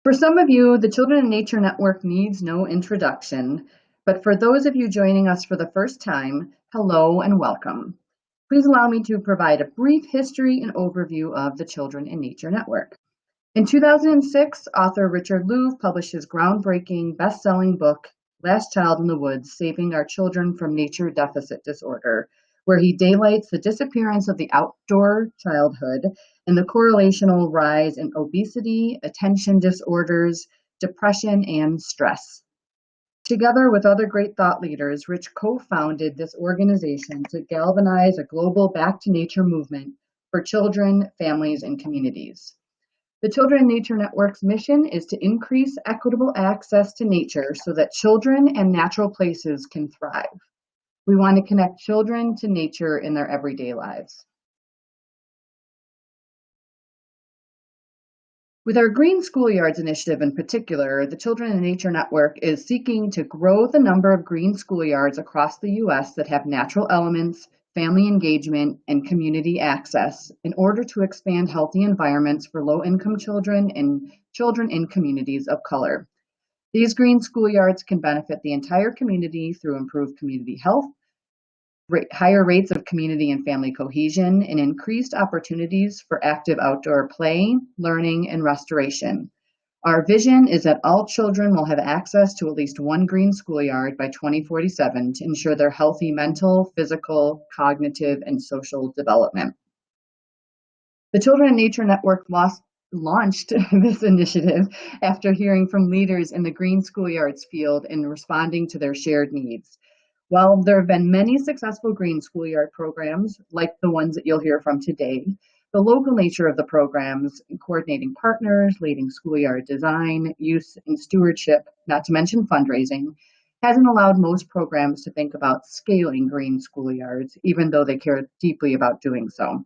For some of you, the Children in Nature Network needs no introduction, but for those of you joining us for the first time, hello and welcome. Please allow me to provide a brief history and overview of the Children in Nature Network. In 2006, author Richard Louv published his groundbreaking best-selling book, Last Child in the Woods, Saving Our Children from Nature Deficit Disorder, where he daylights the disappearance of the outdoor childhood and the correlational rise in obesity, attention disorders, depression, and stress. Together with other great thought leaders, Rich co-founded this organization to galvanize a global back to nature movement for children, families, and communities. The Children in Nature Network's mission is to increase equitable access to nature so that children and natural places can thrive. We want to connect children to nature in their everyday lives. With our Green Schoolyards initiative in particular, the Children in Nature Network is seeking to grow the number of green schoolyards across the U.S. that have natural elements, family engagement, and community access in order to expand healthy environments for low-income children and children in communities of color. These green schoolyards can benefit the entire community through improved community health, higher rates of community and family cohesion, and increased opportunities for active outdoor play, learning, and restoration. Our vision is that all children will have access to at least one green schoolyard by 2047 to ensure their healthy mental, physical, cognitive, and social development. The Children in Nature Network launched this initiative after hearing from leaders in the green schoolyards field and responding to their shared needs. While there have been many successful green schoolyard programs, like the ones that you'll hear from today, the local nature of the programs, coordinating partners, leading schoolyard design, use, and stewardship, not to mention fundraising, hasn't allowed most programs to think about scaling green schoolyards, even though they care deeply about doing so.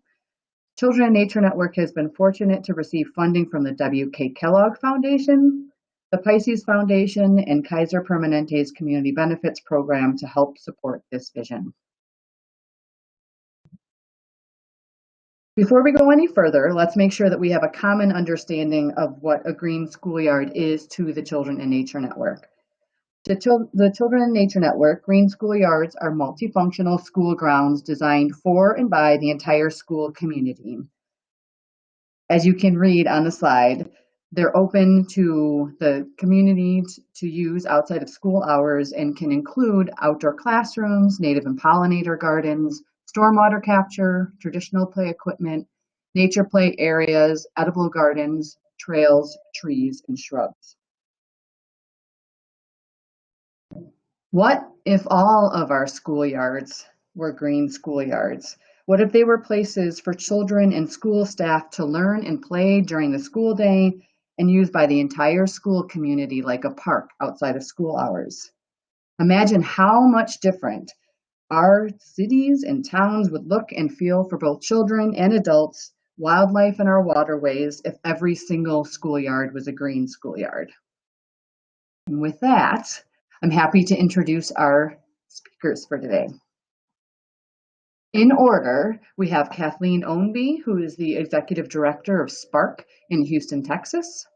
Children in Nature Network has been fortunate to receive funding from the W.K. Kellogg Foundation, the Pisces Foundation, and Kaiser Permanente's Community Benefits Program to help support this vision. Before we go any further, let's make sure that we have a common understanding of what a green schoolyard is to the Children in Nature Network. To the Children in Nature Network, green schoolyards are multifunctional school grounds designed for and by the entire school community. As you can read on the slide, they're open to the community to use outside of school hours and can include outdoor classrooms, native and pollinator gardens, stormwater capture, traditional play equipment, nature play areas, edible gardens, trails, trees, and shrubs. What if all of our schoolyards were green schoolyards? What if they were places for children and school staff to learn and play during the school day and used by the entire school community like a park outside of school hours? Imagine how much different our cities and towns would look and feel for both children and adults, wildlife, and our waterways if every single schoolyard was a green schoolyard. And with that, I'm happy to introduce our speakers for today. In order, we have Kathleen Ownby, who is the Executive Director of SPARK in Houston, Texas.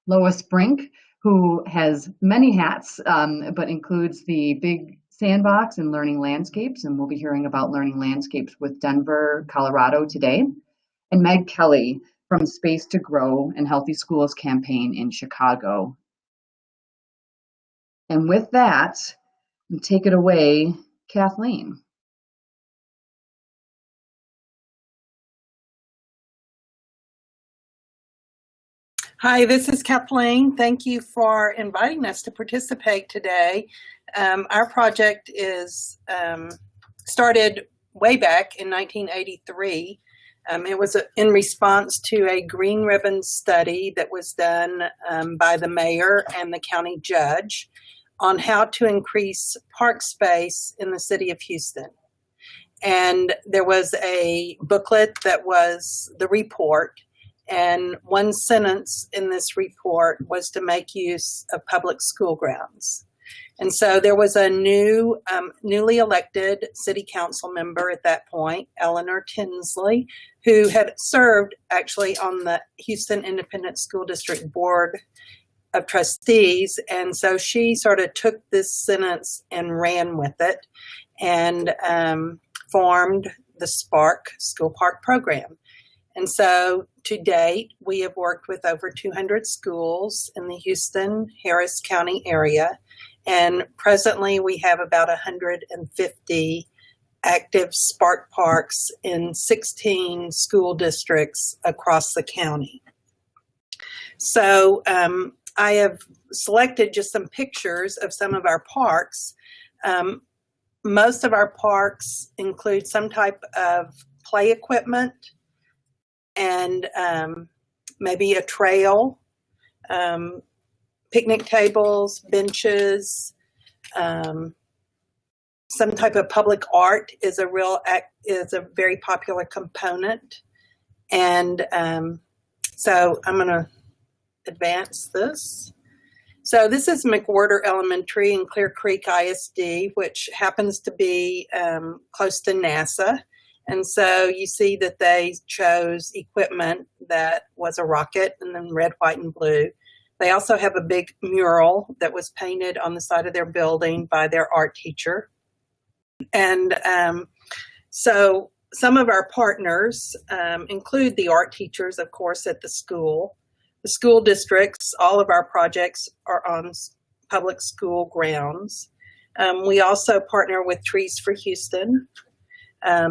Lois Brink, who has many hats, but includes the Big Sandbox and Learning Landscapes, and we'll be hearing about Learning Landscapes with Denver, Colorado today. And Meg Kelly from Space to Grow and Healthy Schools campaign in Chicago. And with that, take it away, Kathleen. Hi, this is Kathleen. Thank you for inviting us to participate today. Our project is started way back in 1983. It was in response to a green ribbon study that was done by the mayor and the county judge on how to increase park space in the city of Houston. And there was a booklet that was the report. And one sentence in this report was to make use of public school grounds. And so there was a newly elected city council member at that point, Eleanor Tinsley, who had served actually on the Houston Independent School District Board of trustees, and so she sort of took this sentence and ran with it and formed the Spark School Park Program. And so to date, we have worked with over 200 schools in the Houston, Harris County area, and presently we have about 150 active Spark Parks in 16 school districts across the county. So I have selected just some pictures of some of our parks. Most of our parks include some type of play equipment and maybe a trail, picnic tables, benches, some type of public art is a very popular component. And so I'm going to advance this. So this is McWhirter Elementary in Clear Creek ISD, which happens to be close to NASA. And so you see that they chose equipment that was a rocket and then red, white, and blue. They also have a big mural that was painted on the side of their building by their art teacher. And so some of our partners include the art teachers, of course, at the school. The school districts, all of our projects are on public school grounds. We also partner with Trees for Houston,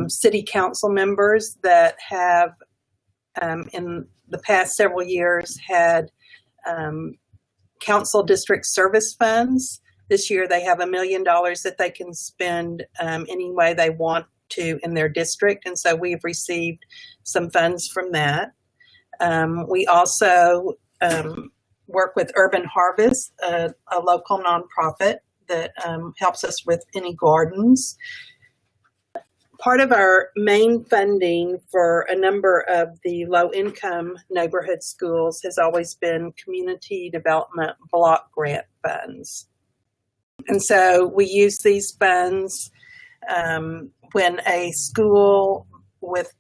city council members that have, in the past several years, had council district service funds. This year they have $1 million that they can spend any way they want to in their district, and so we've received some funds from that. We also work with Urban Harvest, a local nonprofit that helps us with any gardens. Part of our main funding for a number of the low-income neighborhood schools has always been community development block grant funds. And so we use these funds when a school with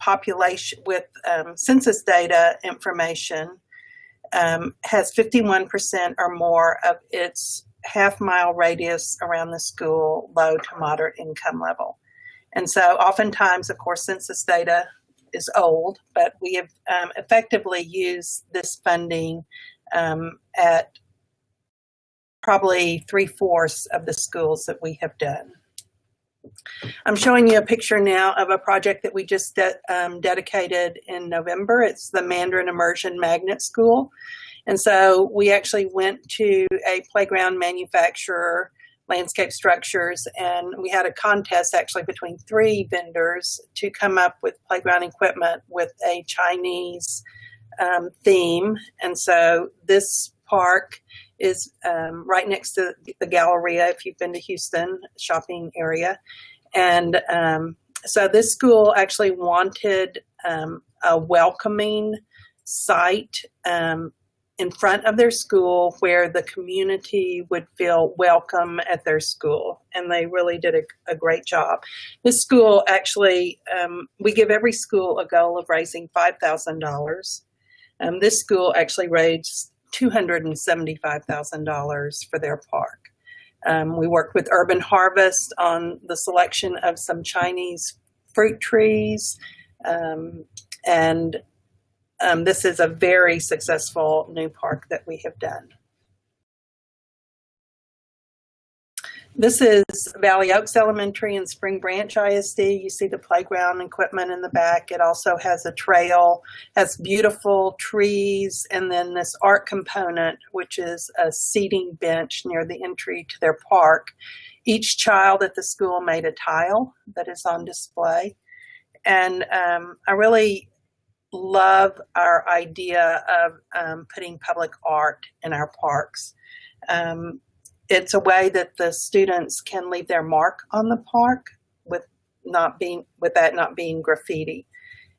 census data information has 51% or more of its half-mile radius around the school low to moderate income level. And so oftentimes, of course, census data is old, but we have effectively used this funding at probably 3/4 of the schools that we have done. I'm showing you a picture now of a project that we just dedicated in November. It's the Mandarin Immersion Magnet School. And so we actually went to a playground manufacturer, Landscape Structures, and we had a contest actually between 3 vendors to come up with playground equipment with a Chinese theme. And so this park is right next to the Galleria, if you've been to Houston, shopping area. And so this school actually wanted a welcoming site in front of their school where the community would feel welcome at their school. And they really did a great job. This school actually, we give every school a goal of raising $5,000. This school actually raised $275,000 for their park. We worked with Urban Harvest on the selection of some Chinese fruit trees, and this is a very successful new park that we have done. This is Valley Oaks Elementary and Spring Branch ISD. You see the playground equipment in the back. It also has a trail, has beautiful trees, and then this art component, which is a seating bench near the entry to their park. Each child at the school made a tile that is on display. And I really love our idea of putting public art in our parks. It's a way that the students can leave their mark on the park with that not being graffiti.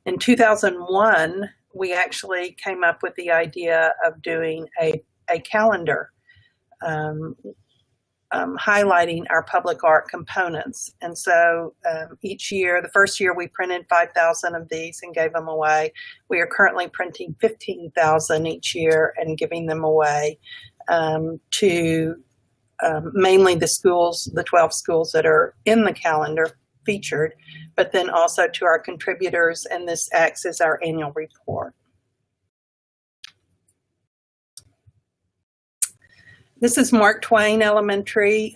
In 2001, we actually came up with the idea of doing a calendar highlighting our public art components. And so each year, the first year we printed 5,000 of these and gave them away. We are currently printing 15,000 each year and giving them away. to mainly the schools, the 12 schools that are in the calendar featured, but then also to our contributors, and this acts as our annual report. This is Mark Twain Elementary.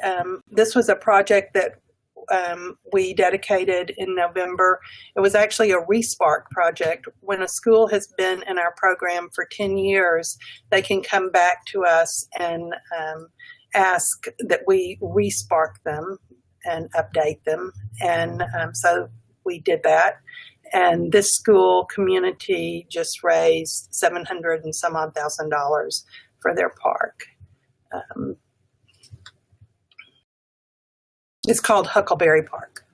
This was a project that we dedicated in November. It was actually a Respark project. When a school has been in our program for 10 years, they can come back to us and ask that we respark them and update them. And so we did that. And this school community just raised $700 and some odd thousand for their park. It's called Huckleberry Park.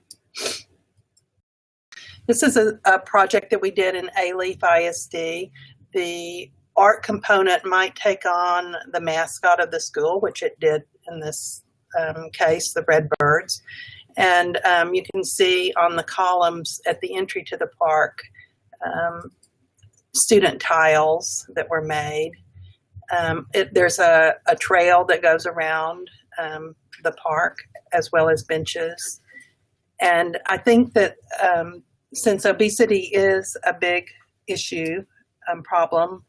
This is a project that we did in A-Leaf ISD. The art component might take on the mascot of the school, which it did in this case, the red birds. And you can see on the columns at the entry to the park, student tiles that were made. There's a trail that goes around the park, as well as benches. And I think that since obesity is a big issue, problem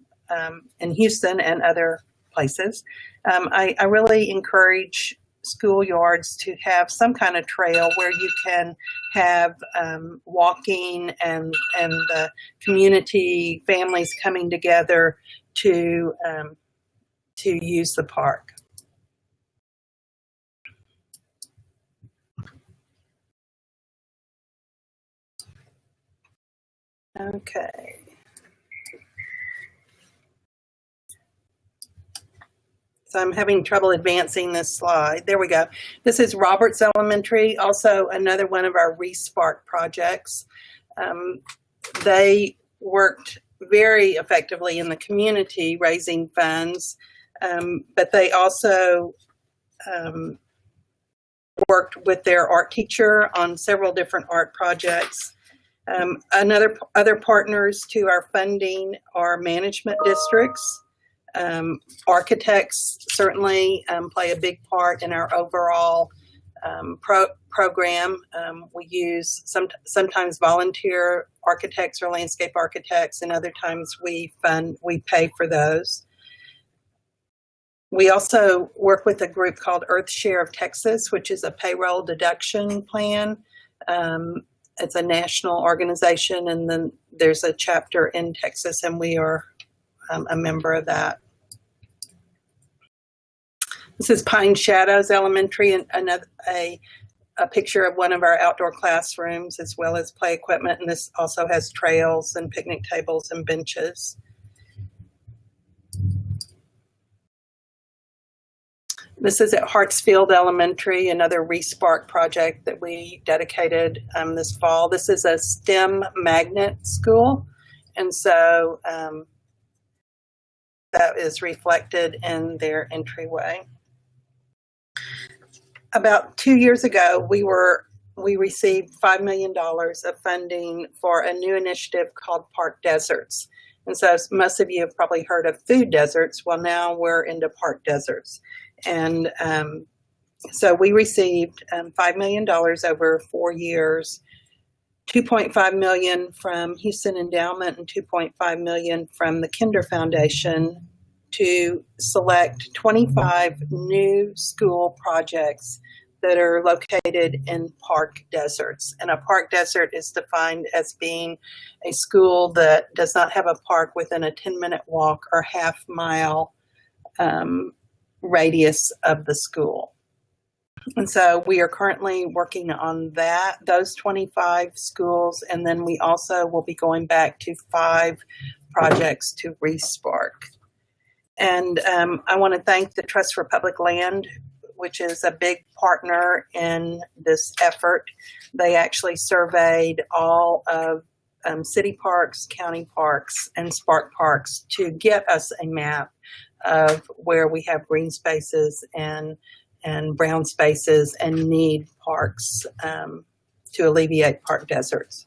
in Houston and other places, I really encourage schoolyards to have some kind of trail where you can have walking and the community, families coming together to use the park. Okay. So I'm having trouble advancing this slide. There we go. This is Roberts Elementary, also another one of our Respark projects. They worked very effectively in the community raising funds, but they also worked with their art teacher on several different art projects. Other partners to our funding are management districts. Architects certainly play a big part in our overall program. We use sometimes volunteer architects or landscape architects, and other times we pay for those. We also work with a group called Earthshare of Texas, which is a payroll deduction plan. It's a national organization, and then there's a chapter in Texas, and we are a member of that. This is Pine Shadows Elementary, and a picture of one of our outdoor classrooms, as well as play equipment, and this also has trails and picnic tables and benches. This is at Hartsfield Elementary, another Respark project that we dedicated this fall. This is a STEM magnet school, and so that is reflected in their entryway. About 2 years ago, we received $5 million of funding for a new initiative called Park Deserts. And so most of you have probably heard of food deserts. Well, now we're into park deserts. And so we received $5 million over 4 years, $2.5 million from Houston Endowment and $2.5 million from the Kinder Foundation to select 25 new school projects that are located in park deserts. And a park desert is defined as being a school that does not have a park within a 10-minute walk or half-mile radius of the school. And so we are currently working on those 25 schools, and then we also will be going back to 5 projects to Respark. And I want to thank the Trust for Public Land, which is a big partner in this effort. They actually surveyed all of city parks, county parks, and Spark parks to get us a map of where we have green spaces and brown spaces and need parks to alleviate park deserts.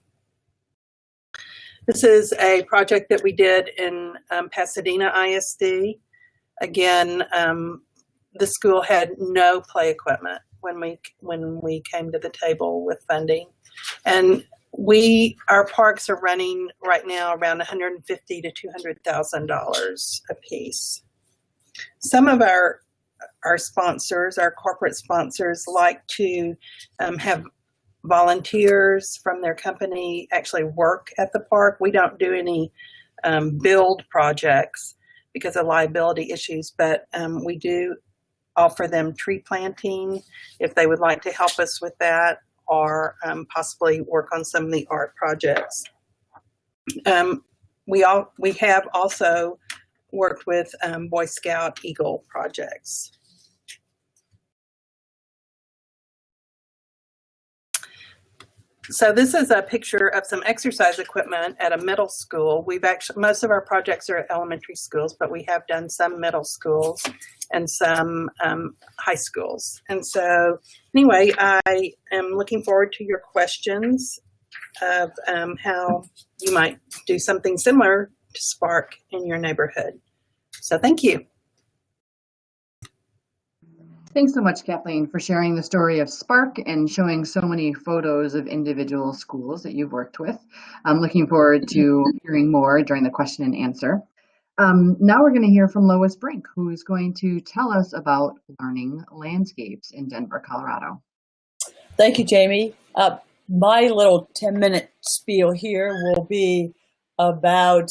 This is a project that we did in Pasadena ISD. again, the school had no play equipment when we came to the table with funding, and our parks are running right now around $150,000 to $200,000 a piece. Some of our sponsors, our corporate sponsors, like to have volunteers from their company actually work at the park. We don't do any build projects because of liability issues, but we do offer them tree planting if they would like to help us with that, or possibly work on some of the art projects. We have also worked with Boy Scout Eagle projects. So this is a picture of some exercise equipment at a middle school. Most of our projects are at elementary schools, but we have done some middle schools and some high schools. And so anyway, I am looking forward to your questions of how you might do something similar to Spark in your neighborhood. So thank you. Thanks so much, Kathleen, for sharing the story of Spark and showing so many photos of individual schools that you've worked with. I'm looking forward to hearing more during the question and answer. Now we're going to hear from Lois Brink, who is going to tell us about learning landscapes in Denver, Colorado. Thank you, Jamie. My little 10-minute spiel here will be about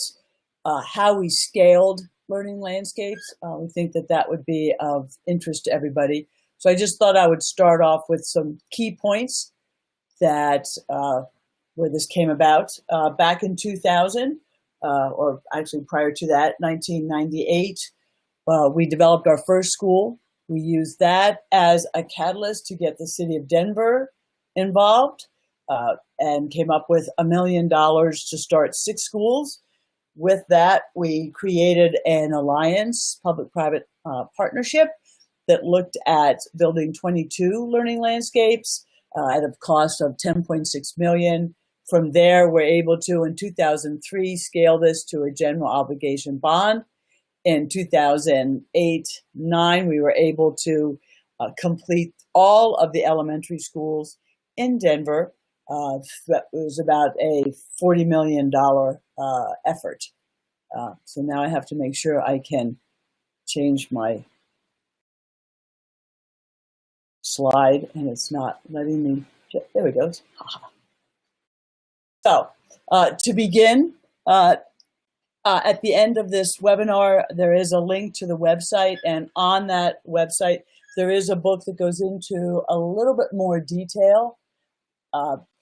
how we scaled learning landscapes. We think that would be of interest to everybody. So I just thought I would start off with some key points that where this came about. Back in 2000, or actually prior to that, 1998, we developed our first school. We used that as a catalyst to get the city of Denver involved, and came up with $1 million to start 6 schools. With that, we created an alliance, public-private partnership, that looked at building 22 learning landscapes at a cost of $10.6 million. From there, we're able to, in 2003, scale this to a general obligation bond. In 2008-09, we were able to complete all of the elementary schools in Denver. That was about a $40 million effort. So now I have to make sure I can change my slide, and it's not letting me. There it goes. So to begin, at the end of this webinar, there is a link to the website, and on that website, there is a book that goes into a little bit more detail,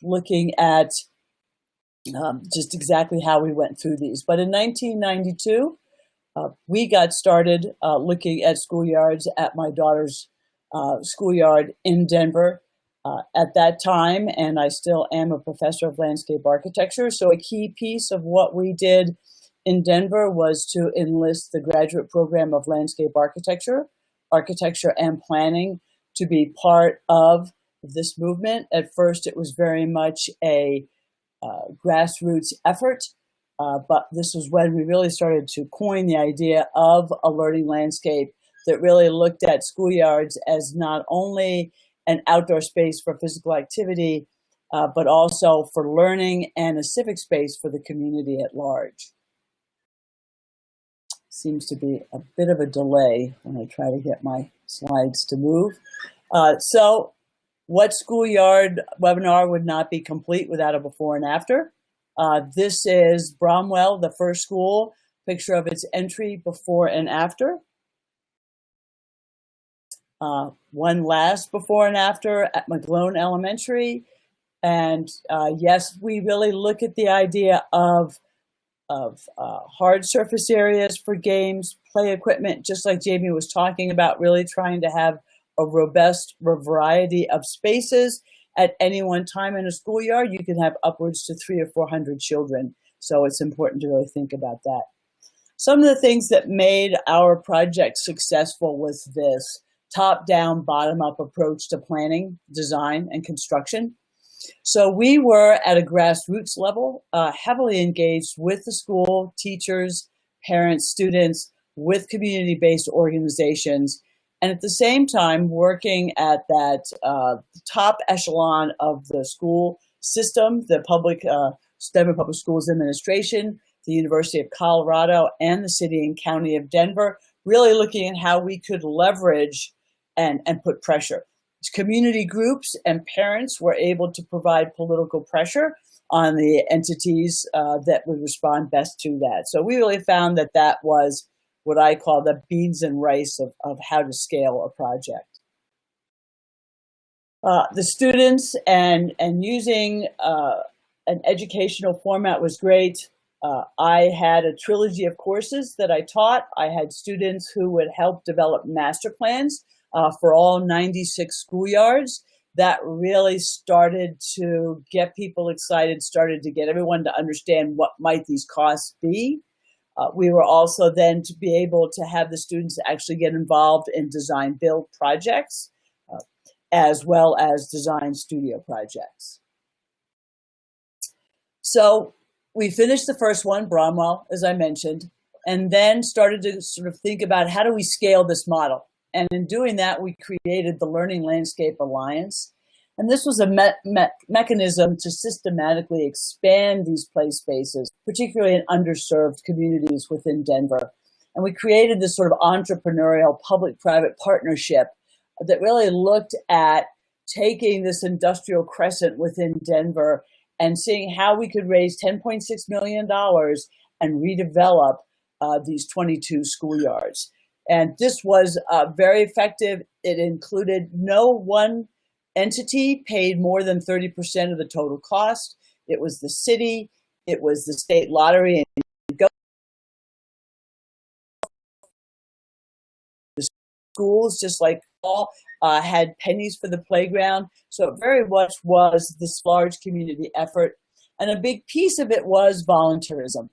looking at just exactly how we went through these. But in 1992, we got started looking at schoolyards at my daughter's schoolyard in Denver. At that time, and I still am a professor of landscape architecture, so a key piece of what we did in Denver was to enlist the graduate program of landscape architecture and planning to be part of this movement. At first, it was very much a grassroots effort, but this was when we really started to coin the idea of a learning landscape that really looked at schoolyards as not only an outdoor space for physical activity, but also for learning and a civic space for the community at large. Seems to be a bit of a delay when I try to get my slides to move. So what schoolyard webinar would not be complete without a before and after? This is Bromwell, the first school, picture of its entry before and after. One last before and after at McLean Elementary. And yes, we really look at the idea of hard surface areas for games, play equipment, just like Jamie was talking about, really trying to have a robust variety of spaces. At any one time in a schoolyard, you can have upwards to 300 or 400 children. So it's important to really think about that. Some of the things that made our project successful was this top-down, bottom-up approach to planning, design, and construction. So we were at a grassroots level, heavily engaged with the school, teachers, parents, students, with community-based organizations, and at the same time working at that top echelon of the school system, the Denver Public Schools Administration, the University of Colorado, and the City and County of Denver, really looking at how we could leverage and put pressure. Community groups and parents were able to provide political pressure on the entities that would respond best to that. So we really found that that was what I call the beans and rice of how to scale a project. The students and using an educational format was great. I had a trilogy of courses that I taught. I had students who would help develop master plans for all 96 schoolyards. That really started to get people excited, started to get everyone to understand what might these costs be. We were also then to be able to have the students actually get involved in design build projects, as well as design studio projects. So we finished the first one, Bromwell, as I mentioned, and then started to sort of think about how do we scale this model? And in doing that, we created the Learning Landscape Alliance. And this was a mechanism to systematically expand these play spaces, particularly in underserved communities within Denver. And we created this sort of entrepreneurial public-private partnership that really looked at taking this industrial crescent within Denver and seeing how we could raise $10.6 million and redevelop these 22 schoolyards. And this was very effective. It included no one entity paid more than 30% of the total cost. It was the city, it was the state lottery, and the schools, just like all, had pennies for the playground. So it very much was this large community effort. And a big piece of it was volunteerism.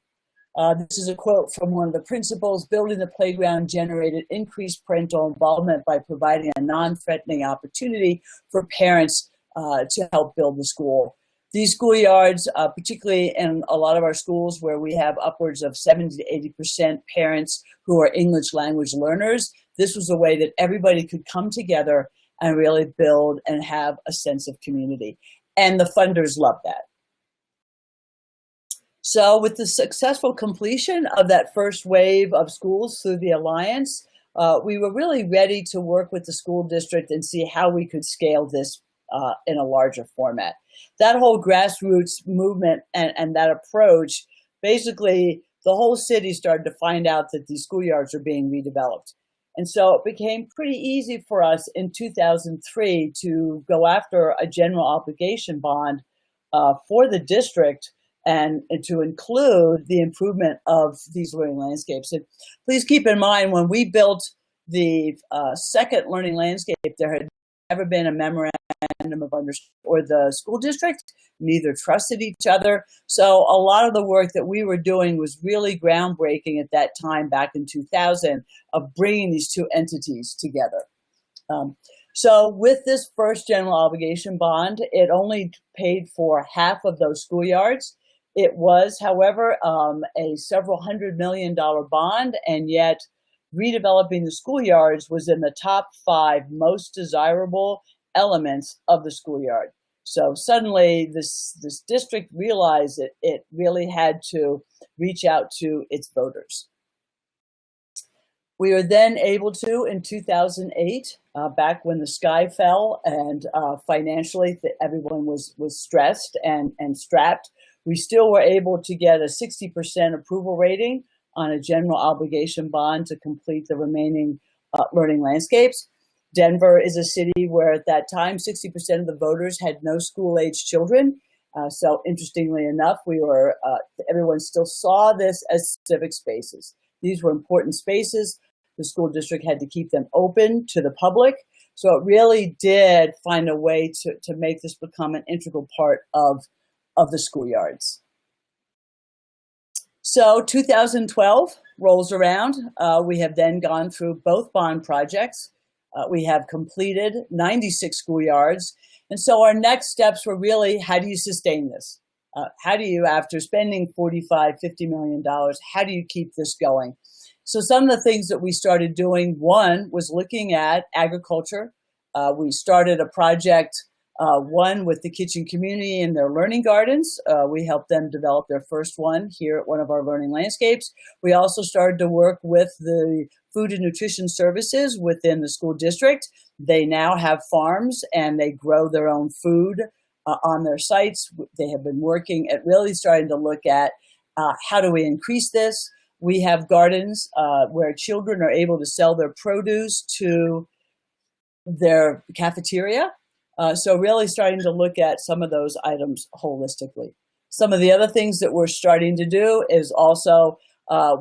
This is a quote from one of the principals: building the playground generated increased parental involvement by providing a non-threatening opportunity for parents to help build the school. These schoolyards, particularly in a lot of our schools where we have upwards of 70 to 80% parents who are English language learners, this was a way that everybody could come together and really build and have a sense of community. And the funders loved that. So with the successful completion of that first wave of schools through the Alliance, we were really ready to work with the school district and see how we could scale this in a larger format. That whole grassroots movement and that approach, basically the whole city started to find out that these schoolyards are being redeveloped. And so it became pretty easy for us in 2003 to go after a general obligation bond for the district and to include the improvement of these learning landscapes. And please keep in mind, when we built the second learning landscape, there had never been a memorandum of understanding, or the school district neither trusted each other. So a lot of the work that we were doing was really groundbreaking at that time, back in 2000, of bringing these two entities together. So with this first general obligation bond, it only paid for half of those schoolyards. It was, however, a several $100 million bond, and yet redeveloping the schoolyards was in the top 5 most desirable elements of the schoolyard. So suddenly this district realized that it really had to reach out to its voters. We were then able to, in 2008, back when the sky fell and financially everyone was stressed and strapped, we still were able to get a 60% approval rating on a general obligation bond to complete the remaining learning landscapes. Denver is a city where at that time, 60% of the voters had no school-age children. So interestingly enough, everyone still saw this as civic spaces. These were important spaces. The school district had to keep them open to the public. So it really did find a way to make this become an integral part of the schoolyards. So 2012 rolls around. We have then gone through both bond projects. We have completed 96 schoolyards. And so our next steps were really, how do you sustain this? How do you, after spending $45, $50 million, how do you keep this going? So some of the things that we started doing, one was looking at agriculture. We started a project, one with the kitchen community in their learning gardens. We helped them develop their first one here at one of our learning landscapes. We also started to work with the food and nutrition services within the school district. They now have farms and they grow their own food on their sites. They have been working at really starting to look at how do we increase this. We have gardens where children are able to sell their produce to their cafeteria. So really starting to look at some of those items holistically. Some of the other things that we're starting to do is also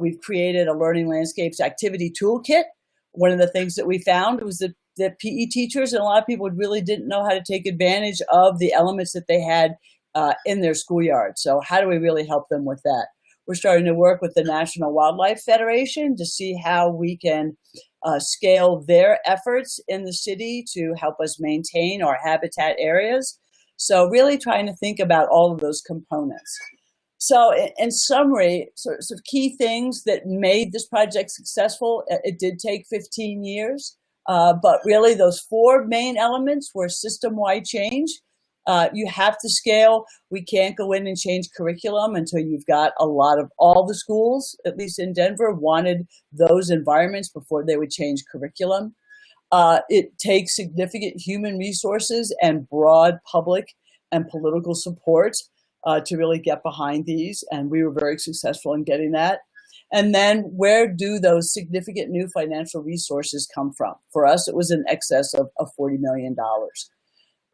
we've created a Learning Landscapes activity toolkit. One of the things that we found was that PE teachers and a lot of people really didn't know how to take advantage of the elements that they had in their schoolyard. So how do we really help them with that? We're starting to work with the National Wildlife Federation to see how we can scale their efforts in the city to help us maintain our habitat areas. So really trying to think about all of those components. So in summary, sort of key things that made this project successful, it did take 15 years, but really those four main elements were system-wide change. You have to scale. We can't go in and change curriculum until you've got all the schools, at least in Denver, wanted those environments before they would change curriculum. It takes significant human resources and broad public and political support to really get behind these, and we were very successful in getting that. And then where do those significant new financial resources come from? For us, it was in excess of $40 million.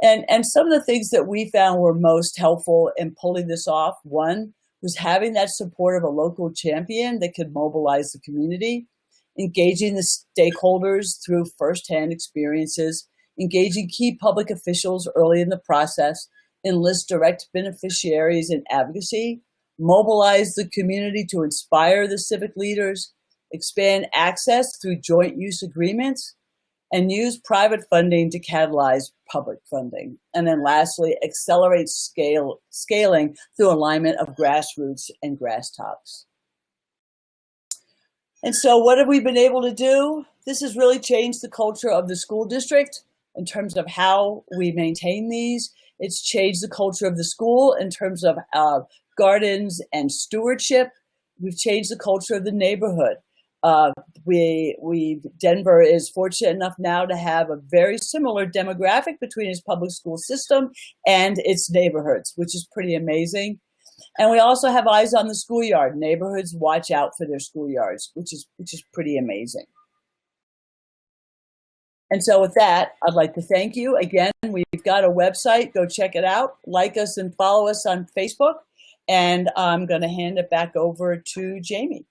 And some of the things that we found were most helpful in pulling this off, one was having that support of a local champion that could mobilize the community, engaging the stakeholders through firsthand experiences, engaging key public officials early in the process, enlist direct beneficiaries in advocacy, mobilize the community to inspire the civic leaders, expand access through joint use agreements, and use private funding to catalyze public funding. And then lastly, accelerate scaling through alignment of grassroots and grass tops. And so what have we been able to do? This has really changed the culture of the school district in terms of how we maintain these. It's changed the culture of the school in terms of gardens and stewardship. We've changed the culture of the neighborhood. Denver is fortunate enough now to have a very similar demographic between its public school system and its neighborhoods, which is pretty amazing. And we also have eyes on the schoolyard. Neighborhoods watch out for their schoolyards, which is pretty amazing. And so with that, I'd like to thank you. Again, we've got a website. Go check it out. Like us and follow us on Facebook. And I'm going to hand it back over to Jamie.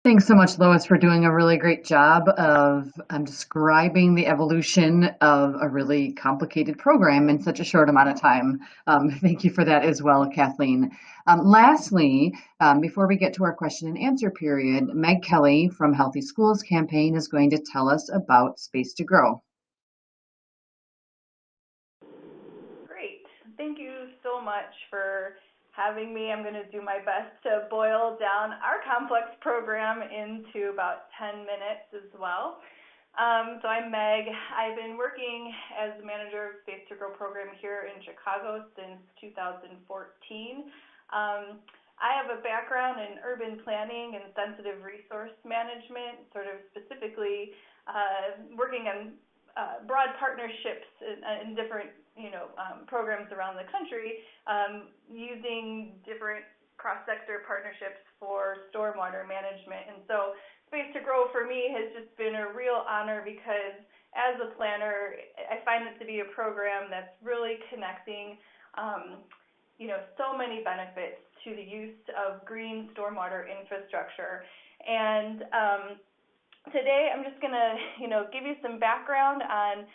Thanks so much, Lois, for doing a really great job of describing the evolution of a really complicated program in such a short amount of time. Thank you for that as well, Kathleen. Lastly, before we get to our question and answer period, Meg Kelly from Healthy Schools Campaign is going to tell us about Space to Grow. Great. Thank you so much for having me. I'm going to do my best to boil down our complex program into about 10 minutes as well. So I'm Meg. I've been working as the manager of Space to Grow program here in Chicago since 2014. I have a background in urban planning and sensitive resource management, sort of specifically working on broad partnerships in different programs around the country, using different cross-sector partnerships for stormwater management. And so Space to Grow for me has just been a real honor because as a planner, I find it to be a program that's really connecting, so many benefits to the use of green stormwater infrastructure. And today I'm just going to, give you some background on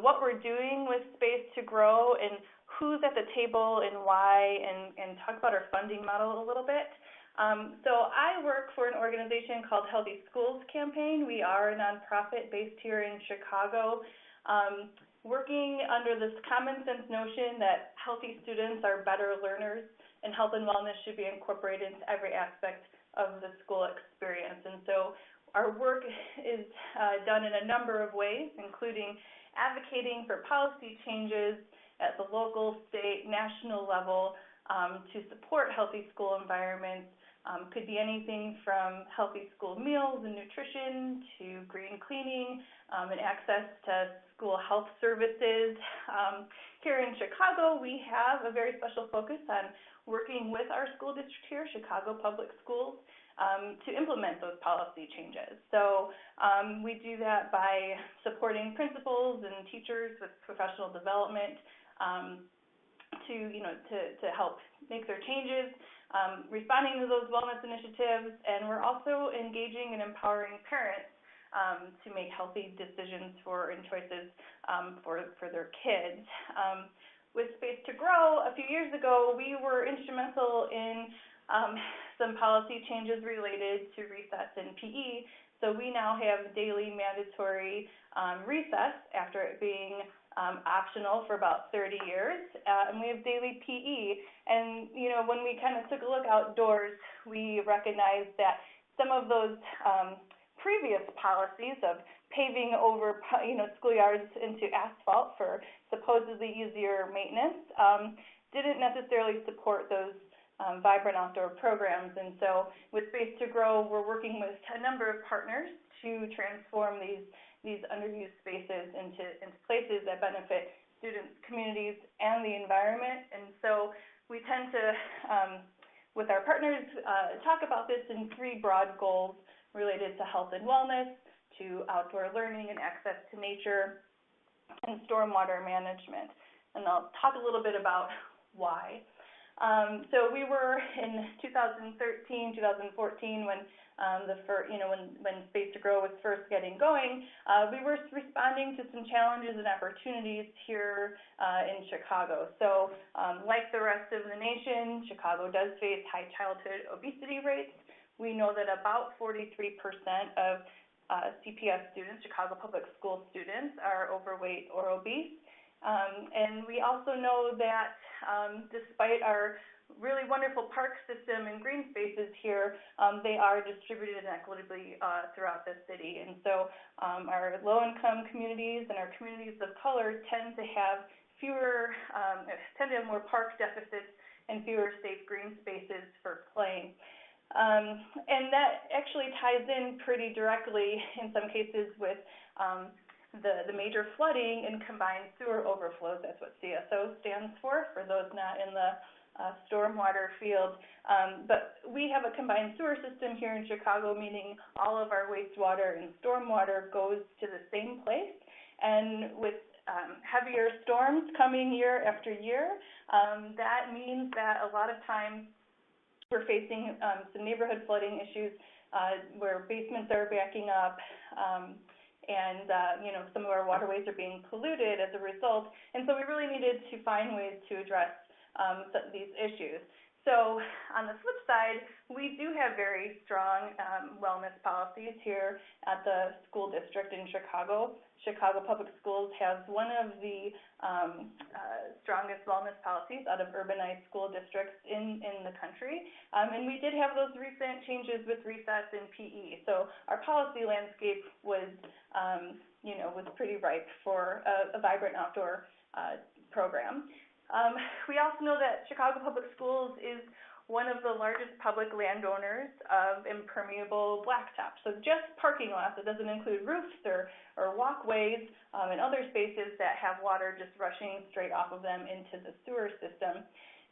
what we're doing with Space to Grow and who's at the table and why, and talk about our funding model a little bit. So I work for an organization called Healthy Schools Campaign. We are a nonprofit based here in Chicago. working under this common sense notion that healthy students are better learners and health and wellness should be incorporated into every aspect of the school experience. And so our work is done in a number of ways, including advocating for policy changes at the local, state, national level to support healthy school environments. Could be anything from healthy school meals and nutrition to green cleaning and access to school health services. Here in Chicago, we have a very special focus on working with our school district here, Chicago Public Schools, to implement those policy changes. So we do that by supporting principals and teachers with professional development to help make their changes, responding to those wellness initiatives, and we're also engaging and empowering parents to make healthy decisions and choices for their kids. With Space to Grow, a few years ago, we were instrumental in some policy changes related to recess and PE. So we now have daily mandatory recess after it being optional for about 30 years, and we have daily PE. And, when we kind of took a look outdoors, we recognized that some of those previous policies of paving over, schoolyards into asphalt for supposedly easier maintenance didn't necessarily support those vibrant outdoor programs. And so with Space to Grow, we're working with a number of partners to transform these underused spaces into places that benefit students, communities, and the environment. And so we tend to, with our partners, talk about this in three broad goals related to health and wellness, to outdoor learning and access to nature, and stormwater management. And I'll talk a little bit about why. So we were in 2013, 2014 when when Space to Grow was first getting going. We were responding to some challenges and opportunities here in Chicago. So like the rest of the nation, Chicago does face high childhood obesity rates. We know that about 43% of CPS students, Chicago Public School students, are overweight or obese. And we also know that despite our really wonderful park system and green spaces here, they are distributed inequitably throughout the city. And so our low-income communities and our communities of color tend to have more park deficits and fewer safe green spaces for playing. And that actually ties in pretty directly in some cases with the major flooding and combined sewer overflows. That's what CSO stands for those not in the stormwater field. But we have a combined sewer system here in Chicago, meaning all of our wastewater and stormwater goes to the same place. And with heavier storms coming year after year, that means that a lot of times we're facing some neighborhood flooding issues where basements are backing up, and some of our waterways are being polluted as a result. And so we really needed to find ways to address these issues. So on the flip side, we do have very strong wellness policies here at the school district in Chicago. Chicago Public Schools has one of the strongest wellness policies out of urbanized school districts in the country. And we did have those recent changes with recess and PE. So our policy landscape was pretty ripe for a vibrant outdoor program. We also know that Chicago Public Schools is one of the largest public landowners of impermeable blacktop. So just parking lots, it doesn't include roofs or walkways and other spaces that have water just rushing straight off of them into the sewer system.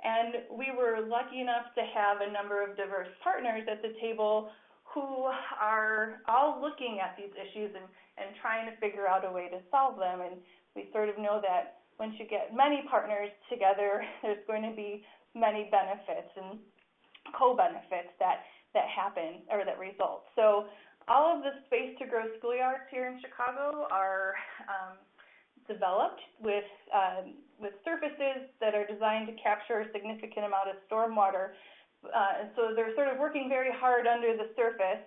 And we were lucky enough to have a number of diverse partners at the table who are all looking at these issues and trying to figure out a way to solve them. And we sort of know that once you get many partners together, there's going to be many benefits and co-benefits that happen or that result. So all of the Space to Grow schoolyards here in Chicago are developed with surfaces that are designed to capture a significant amount of stormwater. And so they're sort of working very hard under the surface,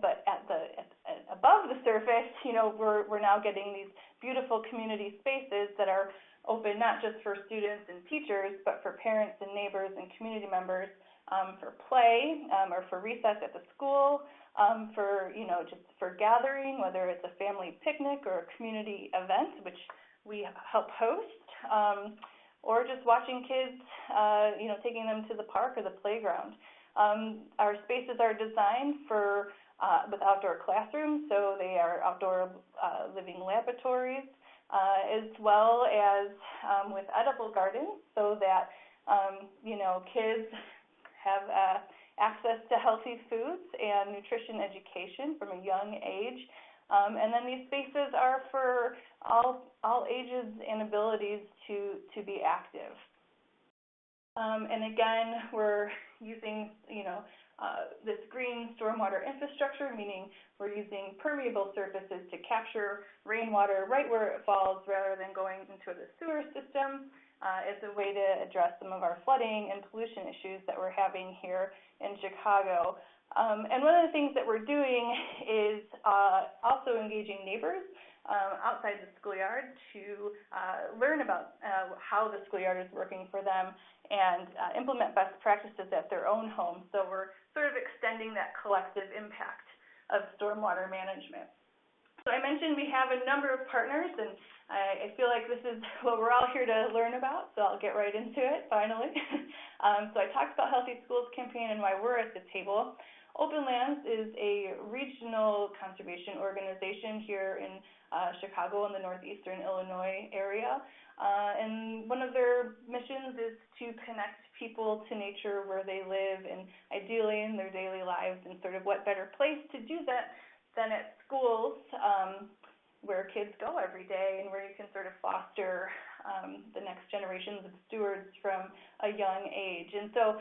but at above the surface, we're now getting these beautiful community spaces that are open not just for students and teachers, but for parents and neighbors and community members for play or for recess at the school, for just for gathering, whether it's a family picnic or a community event, which we help host, or just watching kids, taking them to the park or the playground. Our spaces are designed for with outdoor classrooms, so they are outdoor living laboratories, as well as with edible gardens, so that kids have access to healthy foods and nutrition education from a young age. And then these spaces are for all ages and abilities to be active. And again, we're using this green stormwater infrastructure, meaning we're using permeable surfaces to capture rainwater right where it falls rather than going into the sewer system. As a way to address some of our flooding and pollution issues that we're having here in Chicago. And one of the things that we're doing is also engaging neighbors outside the schoolyard to learn about how the schoolyard is working for them and implement best practices at their own home. So we're sort of extending that collective impact of stormwater management. So I mentioned we have a number of partners, and I feel like this is what we're all here to learn about, so I'll get right into it, finally. So I talked about Healthy Schools campaign and why we're at the table. Open Lands is a regional conservation organization here in Chicago in the northeastern Illinois area. And one of their missions is to connect people to nature where they live and ideally in their daily lives, and sort of what better place to do that than at schools where kids go every day and where you can sort of foster the next generations of stewards from a young age. And so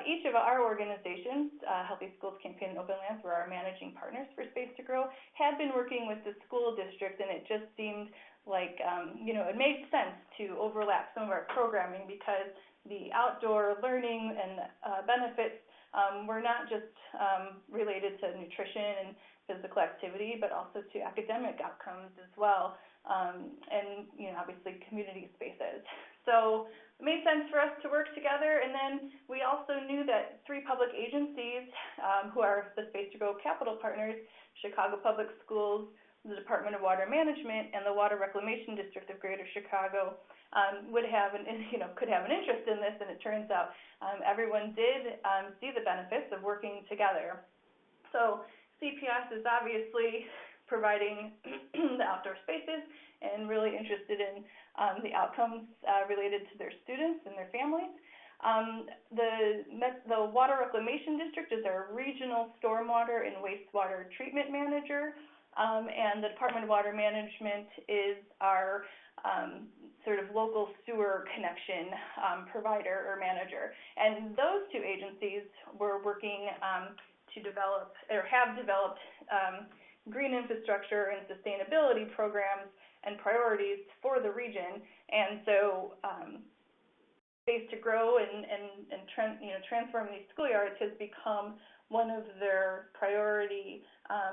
each of our organizations, Healthy Schools Campaign and Open Lands, were our managing partners for Space to Grow, had been working with the school district, and it just seemed like, it made sense to overlap some of our programming because the outdoor learning and benefits were not just related to nutrition and physical activity, but also to academic outcomes as well, and obviously community spaces. So it made sense for us to work together, and then we also knew that 3 public agencies who are the Space to Grow capital partners, Chicago Public Schools, the Department of Water Management, and the Water Reclamation District of Greater Chicago could have an interest in this, and it turns out everyone did see the benefits of working together. So CPS is obviously providing the outdoor spaces and really interested in the outcomes related to their students and their families. The Water Reclamation District is our regional stormwater and wastewater treatment manager, and the Department of Water Management is our sort of local sewer connection provider or manager. And those 2 agencies were working to develop or have developed green infrastructure and sustainability programs and priorities for the region. And so Space to Grow and transforming these schoolyards has become one of their priority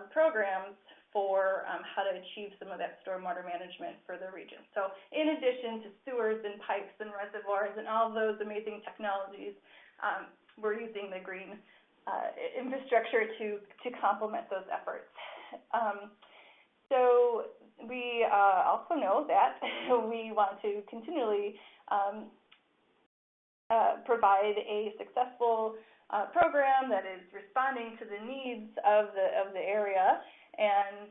programs for how to achieve some of that stormwater management for the region. So in addition to sewers and pipes and reservoirs and all those amazing technologies, we're using the green infrastructure to complement those efforts. So we also know that we want to continually provide a successful program that is responding to the needs of the area, and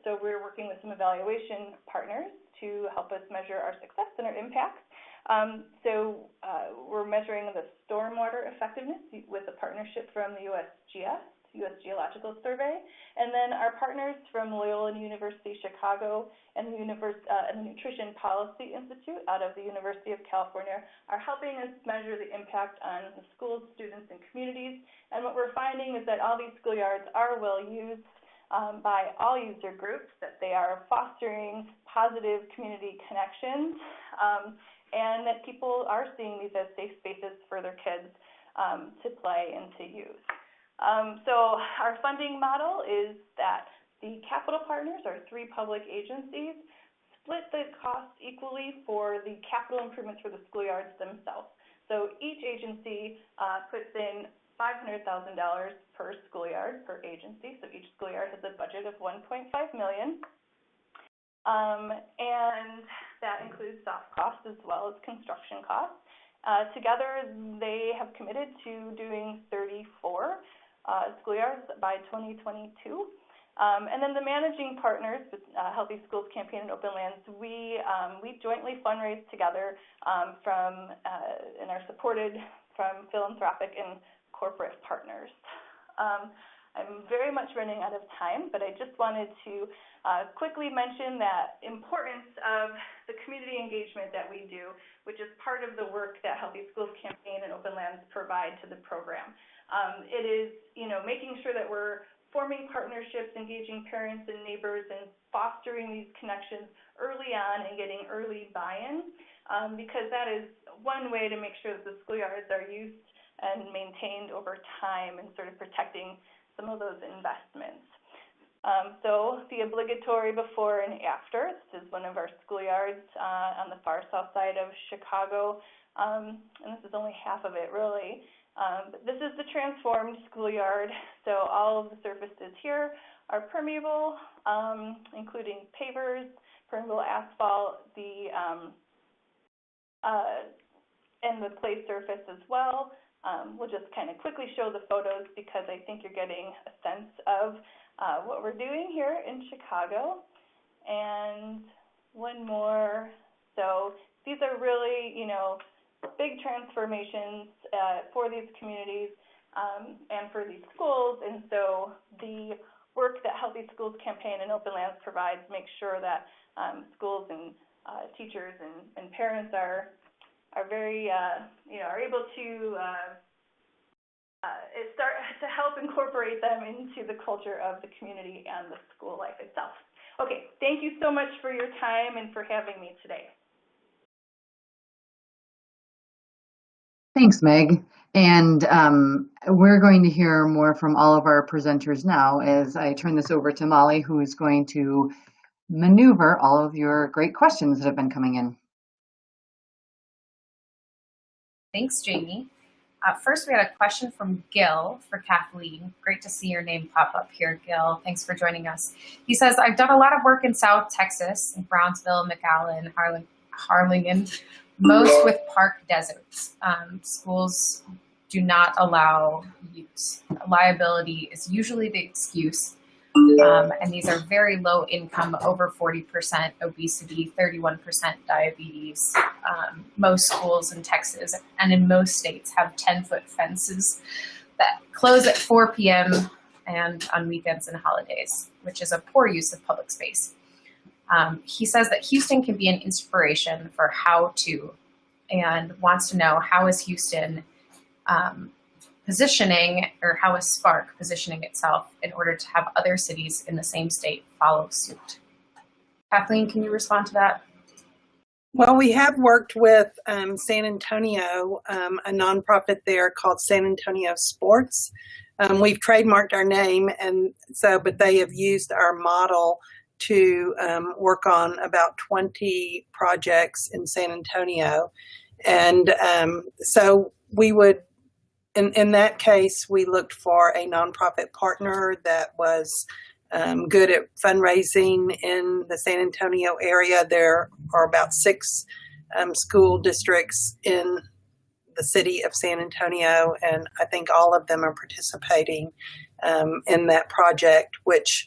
so we're working with some evaluation partners to help us measure our success and our impact. So we're measuring the stormwater effectiveness with a partnership from the USGS, U.S. Geological Survey, and then our partners from Loyola University Chicago and the Nutrition Policy Institute out of the University of California are helping us measure the impact on the schools, students, and communities. And what we're finding is that all these schoolyards are well used by all user groups, that they are fostering positive community connections, and that people are seeing these as safe spaces for their kids to play and to use. So our funding model is that the capital partners are 3 public agencies, split the cost equally for the capital improvements for the schoolyards themselves. So each agency puts in $500,000 per schoolyard per agency. So each schoolyard has a budget of $1.5 million. And that includes soft costs as well as construction costs. Together, they have committed to doing 34 schoolyards by 2022. And then the managing partners, Healthy Schools Campaign and Open Lands, we jointly fundraise together and are supported from philanthropic and corporate partners. I'm very much running out of time, but I just wanted to quickly mention that importance of the community engagement that we do, which is part of the work that Healthy Schools Campaign and Open Lands provide to the program. It is, making sure that we're forming partnerships, engaging parents and neighbors, and fostering these connections early on and getting early buy-in, because that is one way to make sure that the schoolyards are used and maintained over time and sort of protecting some of those investments. So the obligatory before and after, this is one of our schoolyards on the far south side of Chicago, and this is only half of it really. But this is the transformed schoolyard, so all of the surfaces here are permeable, including pavers, permeable asphalt, and the clay surface as well. We'll just kind of quickly show the photos because I think you're getting a sense of what we're doing here in Chicago. And one more. So these are really, big transformations for these communities and for these schools. And so the work that Healthy Schools Campaign and Open Lands provides makes sure that schools and teachers and parents are very, are able to start to help incorporate them into the culture of the community and the school life itself. Okay, thank you so much for your time and for having me today. Thanks, Meg. And we're going to hear more from all of our presenters now as I turn this over to Molly, who is going to maneuver all of your great questions that have been coming in. Thanks, Jamie. First, we had a question from Gil for Kathleen. Great to see your name pop up here, Gil. Thanks for joining us. He says, I've done a lot of work in South Texas, in Brownsville, McAllen, Harlingen, most with park deserts. Schools do not allow use. Liability is usually the excuse. And these are very low income, over 40% obesity, 31% diabetes. Most schools in Texas and in most states have 10-foot fences that close at 4 p.m. and on weekends and holidays, which is a poor use of public space. He says that Houston can be an inspiration for how to, and wants to know how is Houston positioning, or how is Spark positioning itself in order to have other cities in the same state follow suit? Kathleen, can you respond to that? Well, we have worked with San Antonio, a nonprofit there called San Antonio Sports. We've trademarked our name, but they have used our model to work on about 20 projects in San Antonio. And so we would, in that case, we looked for a nonprofit partner that was good at fundraising in the San Antonio area. There are about 6 school districts in the city of San Antonio, and I think all of them are participating in that project, which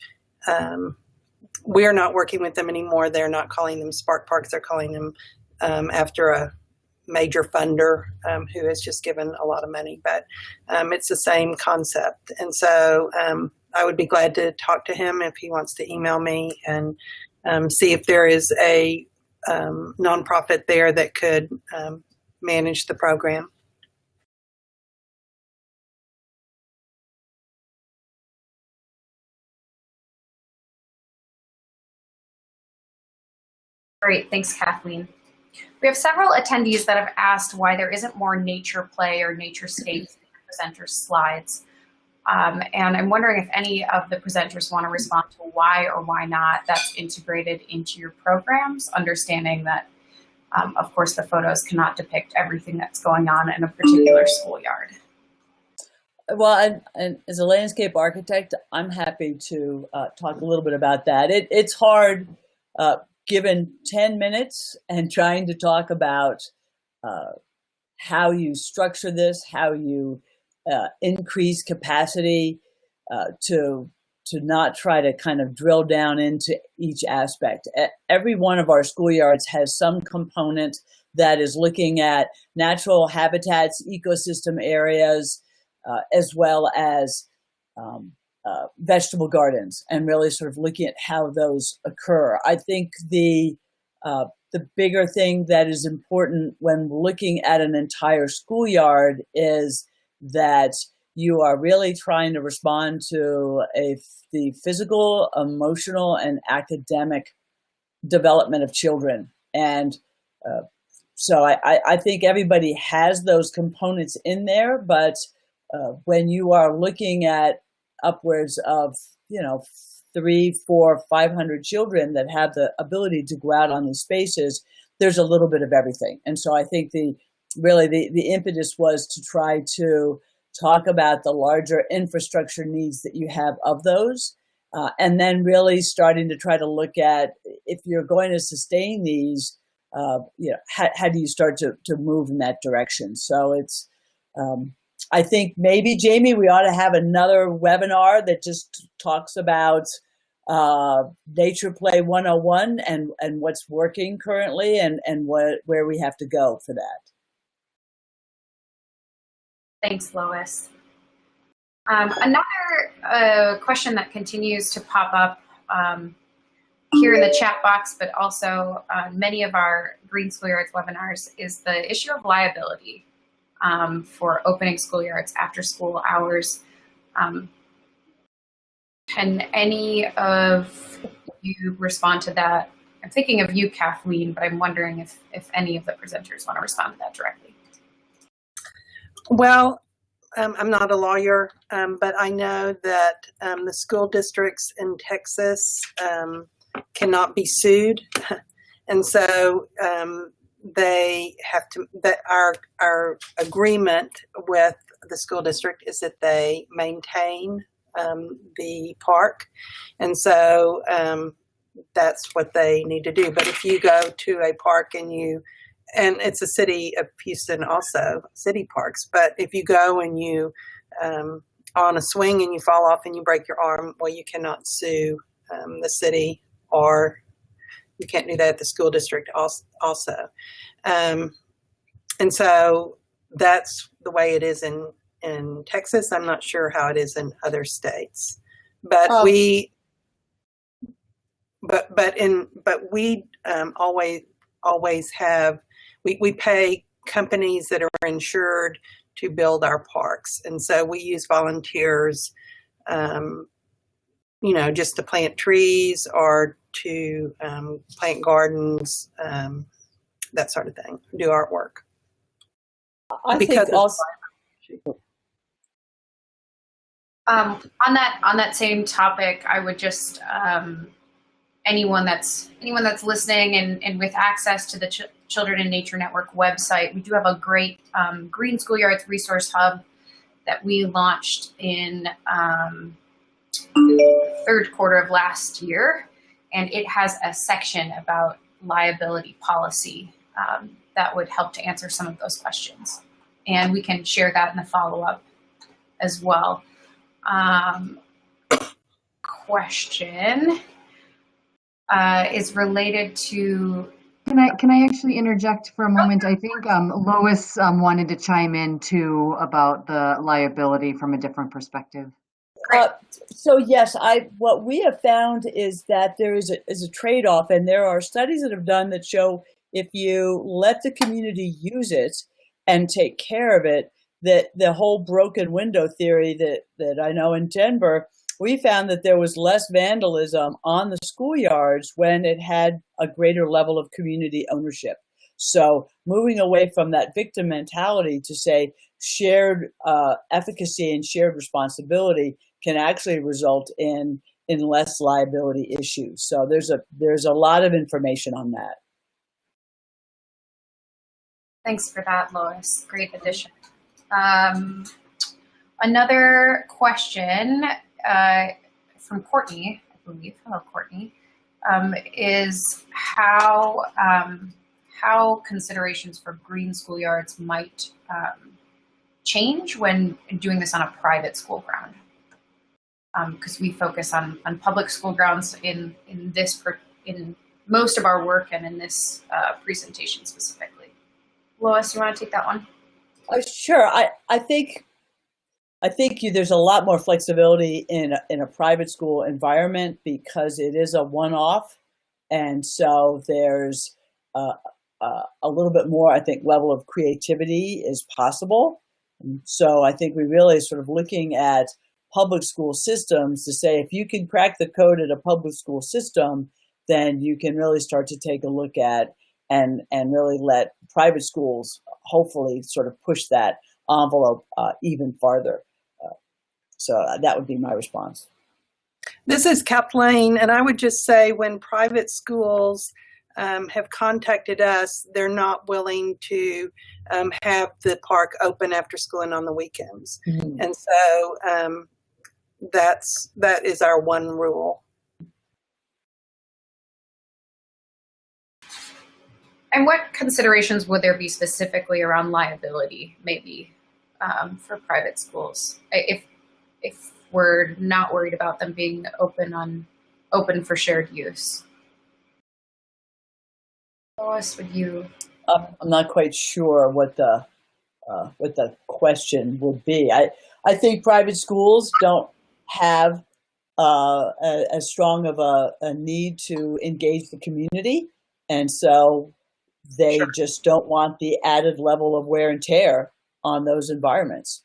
we're not working with them anymore. They're not calling them Spark Parks. They're calling them after a major funder who has just given a lot of money, but it's the same concept. And so I would be glad to talk to him if he wants to email me and see if there is a nonprofit there that could manage the program. Great, thanks, Kathleen. We have several attendees that have asked why there isn't more nature play or nature scape in the presenters' slides. And I'm wondering if any of the presenters want to respond to why or why not that's integrated into your programs, understanding that, of course, the photos cannot depict everything that's going on in a particular schoolyard. Well, and as a landscape architect, I'm happy to talk a little bit about that. It's hard, given 10 minutes and trying to talk about how you structure this, how you increase capacity, to not try to kind of drill down into each aspect. Every one of our schoolyards has some component that is looking at natural habitats, ecosystem areas, as well as vegetable gardens, and really sort of looking at how those occur. I think the bigger thing that is important when looking at an entire schoolyard is that you are really trying to respond to the physical, emotional, and academic development of children. And so I think everybody has those components in there, but when you are looking at upwards of, 300, 400, 500 children that have the ability to go out on these spaces, there's a little bit of everything. And so I think the impetus was to try to talk about the larger infrastructure needs that you have of those, and then really starting to try to look at, if you're going to sustain these, how do you start to move in that direction? So it's, I think maybe, Jamie, we ought to have another webinar that just talks about Nature Play 101 and what's working currently and where we have to go for that. Thanks, Lois. Another question that continues to pop up here in the chat box, but also on many of our Green Schoolyards webinars, is the issue of liability for opening schoolyards after school hours. Can any of you respond to that? I'm thinking of you, Kathleen, but I'm wondering if any of the presenters want to respond to that directly. Well, I'm not a lawyer, but I know that the school districts in Texas cannot be sued. And so they have to, that our agreement with the school district is that they maintain the park. And so that's what they need to do. But if you go to a park and it's a city of Houston also, city parks. But if you go and you on a swing and you fall off and you break your arm, well, you cannot sue the city, or you can't do that at the school district also. And so that's the way it is in Texas. I'm not sure how it is in other states, but we always have. We pay companies that are insured to build our parks. And so we use volunteers, just to plant trees or to plant gardens, that sort of thing, do artwork. I think also, on that same topic, I would just anyone that's listening and with access to the Children in Nature Network website, we do have a great Green Schoolyards resource hub that we launched in third quarter of last year, and it has a section about liability policy that would help to answer some of those questions, and we can share that in the follow-up as well. Question is related to. Can I actually interject for a moment? I think Lois wanted to chime in too about the liability from a different perspective. So yes, what we have found is that there is a trade-off, and there are studies that have done that show if you let the community use it and take care of it, that the whole broken window theory that I know in Denver, we found that there was less vandalism on the schoolyards when it had a greater level of community ownership. So moving away from that victim mentality to say, shared efficacy and shared responsibility can actually result in less liability issues. So there's a lot of information on that. Thanks for that, Lois. Great addition. Another question from Courtney, I believe. Hello, Courtney. Is how considerations for green schoolyards might change when doing this on a private school ground. Because we focus on public school grounds in most of our work and in this presentation specifically. Lois, you want to take that one? Sure. I think there's a lot more flexibility in a private school environment because it is a one-off, and so there's a little bit more, I think, level of creativity is possible. And so I think we really sort of looking at public school systems to say if you can crack the code at a public school system, then you can really start to take a look at and really let private schools hopefully sort of push that envelope even farther. So that would be my response. This is Kathleen, and I would just say when private schools have contacted us, they're not willing to have the park open after school and on the weekends. Mm-hmm. And so that is our one rule. And what considerations would there be specifically around liability, maybe, for private schools, if we're not worried about them being open for shared use? Lois, would you? I'm not quite sure what the question would be. I think private schools don't have as strong of a need to engage the community, and so they just don't want the added level of wear and tear on those environments.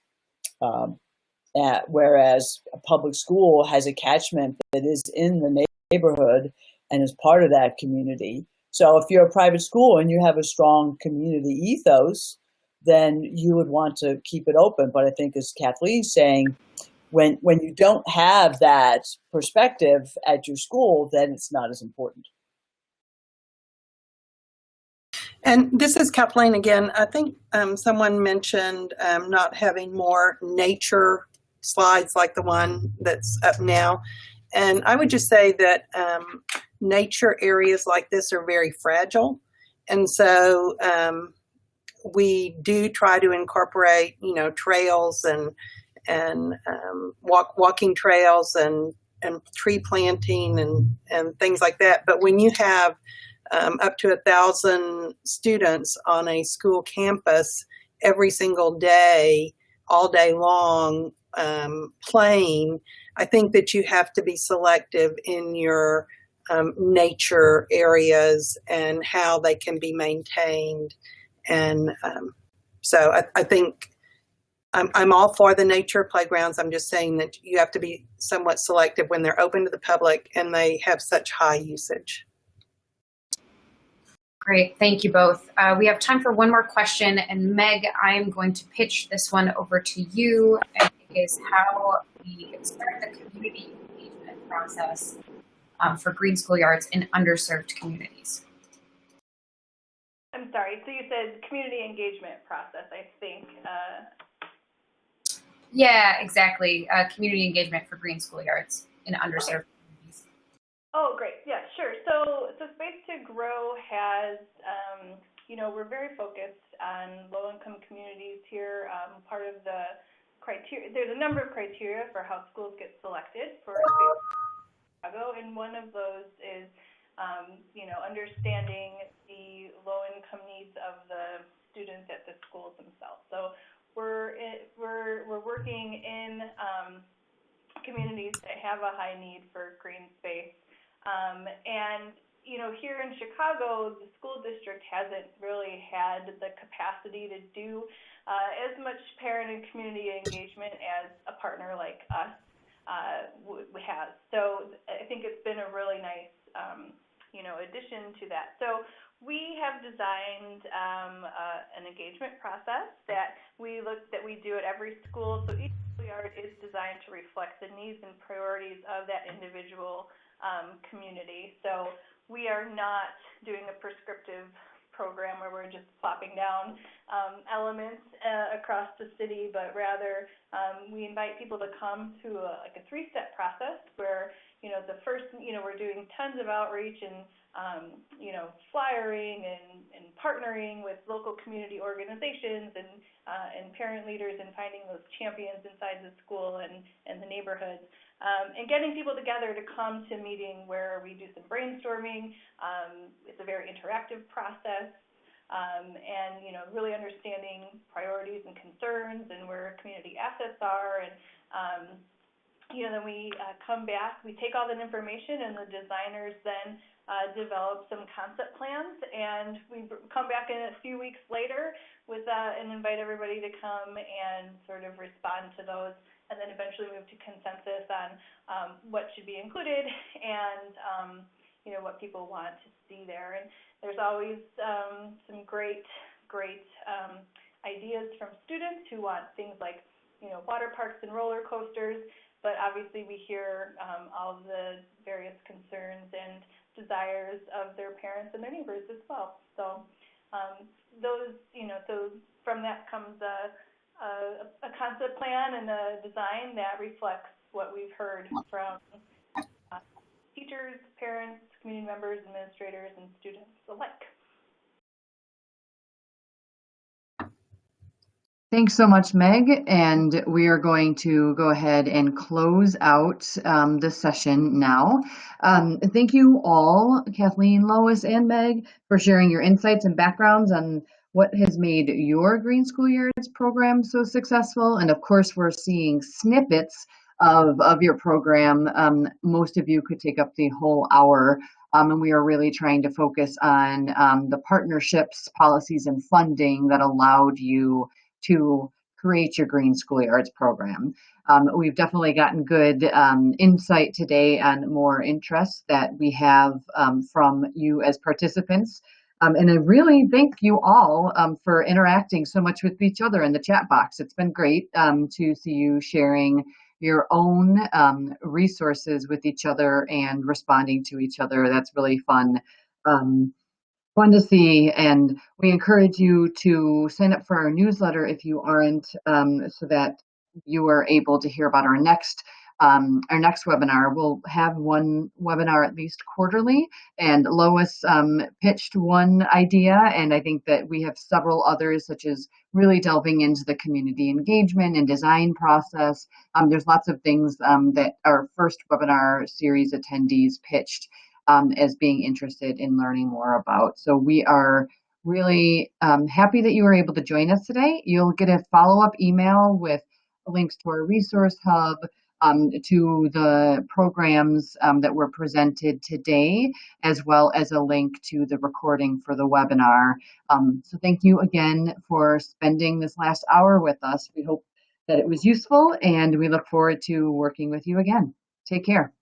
Whereas a public school has a catchment that is in the neighborhood and is part of that community. So if you're a private school and you have a strong community ethos, then you would want to keep it open. But I think, as Kathleen's saying, when you don't have that perspective at your school, then it's not as important. And this is Kathleen again. I think someone mentioned not having more nature slides like the one that's up now. And I would just say that nature areas like this are very fragile. And so we do try to incorporate, trails and walking trails and tree planting and things like that. But when you have up to 1,000 students on a school campus every single day, all day long, playing, I think that you have to be selective in your nature areas and how they can be maintained. And so I think I'm all for the nature playgrounds. I'm just saying that you have to be somewhat selective when they're open to the public and they have such high usage. Great, thank you both. We have time for one more question, and Meg, I am going to pitch this one over to you. And it is how we start the community engagement process for green schoolyards in underserved communities. I'm sorry, so you said community engagement process, I think. Yeah, exactly. Community engagement for green schoolyards in underserved communities. Oh, great. Yeah, sure. So Space to Grow has, we're very focused on low-income communities here. Part of the criteria, there's a number of criteria for how schools get selected for Space to Chicago, and one of those is, understanding the low-income needs of the students at the schools themselves. So we're working in communities that have a high need for green space. And, here in Chicago, the school district hasn't really had the capacity to do as much parent and community engagement as a partner like us has. So I think it's been a really nice, addition to that. So we have designed an engagement process that we do at every school. So each schoolyard is designed to reflect the needs and priorities of that individual community. So we are not doing a prescriptive program where we're just plopping down elements across the city, but rather we invite people to come to a 3-step process where, the first, we're doing tons of outreach and, flyering and partnering with local community organizations and parent leaders and finding those champions inside the school and the neighborhoods. And getting people together to come to a meeting where we do some brainstorming. It's a very interactive process, and really understanding priorities and concerns and where community assets are. And then we come back, we take all that information, and the designers then develop some concept plans, and we come back in a few weeks later with and invite everybody to come and sort of respond to those, and then eventually move to consensus on what should be included and what people want to see there. And there's always some great ideas from students who want things like water parks and roller coasters, but obviously we hear all of the various concerns and desires of their parents and their neighbors as well. So so from that comes a concept plan and a design that reflects what we've heard from teachers, parents, community members, administrators, and students alike. Thanks so much, Meg. And we are going to go ahead and close out the session now. Thank you all, Kathleen, Lois, and Meg, for sharing your insights and backgrounds on what has made your Green Schoolyards program so successful. And of course, we're seeing snippets of your program. Most of you could take up the whole hour. And we are really trying to focus on the partnerships, policies, and funding that allowed you to create your Green Schoolyards program. We've definitely gotten good insight today on more interests that we have from you as participants. And I really thank you all for interacting so much with each other in the chat box. It's been great to see you sharing your own resources with each other and responding to each other. That's really fun. Fun to see, and we encourage you to sign up for our newsletter if you aren't, so that you are able to hear about our next webinar. We'll have one webinar at least quarterly, and Lois pitched one idea, and I think that we have several others, such as really delving into the community engagement and design process. There's lots of things that our first webinar series attendees pitched as being interested in learning more about. So we are really happy that you were able to join us today. You'll get a follow-up email with links to our resource hub, to the programs that were presented today, as well as a link to the recording for the webinar. So thank you again for spending this last hour with us. We hope that it was useful, and we look forward to working with you again. Take care.